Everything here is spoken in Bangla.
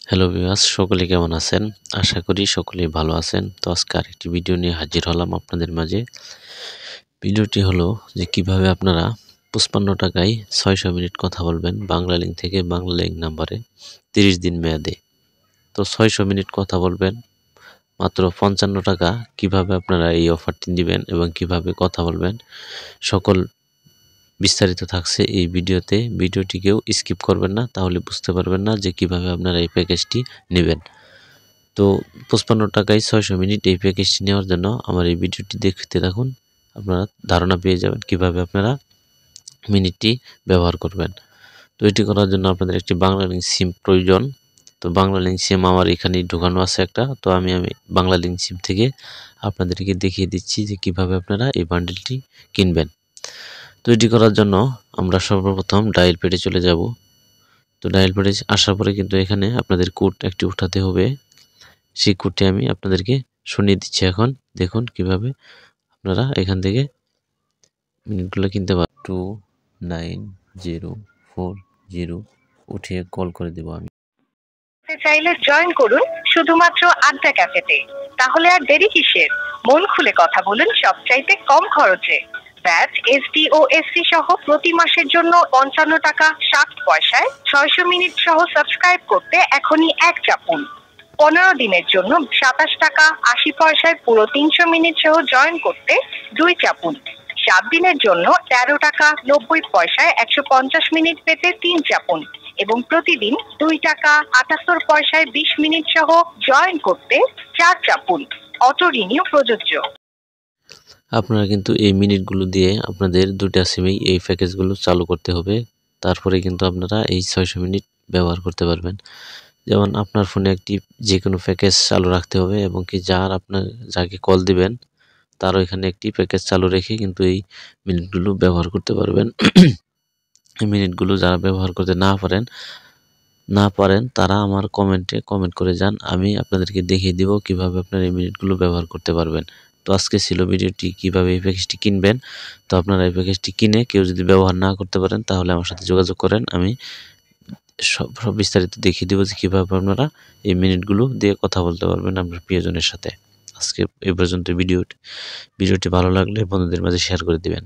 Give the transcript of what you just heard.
হ্যালো ভিউয়ার্স, সকলে কেমন আছেন? আশা করি সকলেই ভালো আছেন। তো আজকে আরেকটি ভিডিও নিয়ে হাজির হলাম আপনাদের মাঝে। ভিডিওটি হলো যে কিভাবে আপনারা 55 টাকায় 600 মিনিট কথা বলবেন বাংলালিংক থেকে বাংলালিংক নাম্বারে 30 দিন মেয়াদে। তো 600 মিনিট কথা বলবেন মাত্র 55 টাকা। কিভাবে আপনারা এই অফারটি নিবেন এবং কিভাবে কথা বলবেন সকল বিস্তারিত থাকছে এই ভিডিওতে। ভিডিওটি কেউ স্কিপ করবেন না, তাহলে বুঝতে পারবেন না যে কিভাবে আপনারা এই প্যাকেজটি নেবেন। তো 55 টাকায় 600 মিনিট এই প্যাকেজটি নেওয়ার জন্য আমার এই ভিডিওটি দেখতে থাকুন। আপনারা ধারণা পেয়ে যাবেন কিভাবে আপনারা মিনিটটি ব্যবহার করবেন। তো এটি করার জন্য আপনাদের একটি বাংলালিংক সিম প্রয়োজন। তো বাংলালিংক সিম আমার এখানেই ঢোকানো আছে একটা। তো আমি বাংলালিংক সিম থেকে আপনাদেরকে দেখিয়ে দিচ্ছি যে কিভাবে আপনারা এই বান্ডেলটি কিনবেন। তো এটি করার জন্য আমরা সর্বপ্রথম ডায়াল প্যাডে চলে যাব। তো ডায়াল প্যাডে আসার পরে কিন্তু এখানে আপনাদের কোড একটি উঠাতে হবে। সেই কোডটি আমি আপনাদেরকে শুনিয়ে দিচ্ছি এখন। দেখুন কিভাবে আপনারা এখান থেকে মিনিটগুলো কিনতে পারেন। 29040 উঠিয়ে কল করে দেব আমি। চাইলে জয়েন করুন শুধুমাত্র আড্ডা ক্যাফেতে। তাহলে আর দেরি কিসের? মন খুলে কথা বলুন সবচাইতে কম খরচে। ব্যাচ, এসডি ও এসসি সহ প্রতি মাসের জন্য 55 টাকা 60 পয়সায় 600 মিনিট সহ সাবস্ক্রাইব করতে এখনই এক চাপুন। 15 দিনের জন্য 27 টাকা 80 পয়সায় পুরো 300 মিনিট সহ জয়েন করতে 2 চাপুন। 7 দিনের জন্য 13 টাকা 90 পয়সায় 150 মিনিট পেতে 3 চাপুন এবং প্রতিদিন 2 টাকা 78 পয়সায় 20 মিনিট সহ জয়েন করতে 4 চাপুন। অটো রিনিউ প্রযোজ্য। আপনারা কিন্তু এই মিনিটগুলো দিয়ে আপনাদের দুইটা সিমেই এই প্যাকেজগুলো চালু করতে হবে। তারপরে কিন্তু আপনারা এই 600 মিনিট ব্যবহার করতে পারবেন। যেমন আপনার ফোনে একটি যে কোনো প্যাকেজ চালু রাখতে হবে এবং কি যাকে কল দিবেন তারও এখানে একটি প্যাকেজ চালু রেখে কিন্তু এই মিনিটগুলো ব্যবহার করতে পারবেন। এই মিনিটগুলো যারা ব্যবহার করতে না পারেন তারা আমার কমেন্ট করে যান। আমি আপনাদেরকে দেখিয়ে দিব কিভাবে আপনারা এই মিনিটগুলো ব্যবহার করতে পারবেন। তো আজকে ছিল ভিডিওটি কিভাবে এই প্যাকেজটি কিনবেন। তো আপনারা এই প্যাকেজটি কিনে কেউ যদি ব্যবহার না করতে পারেন তাহলে আমার সাথে যোগাযোগ করেন। আমি সব বিস্তারিত দেখিয়ে দেবো যে কীভাবে আপনারা এই মিনিটগুলো দিয়ে কথা বলতে পারবেন আপনার প্রিয়জনের সাথে। আজকে এই পর্যন্ত ভিডিওটি ভালো লাগলে বন্ধুদের মাঝে শেয়ার করে দিবেন।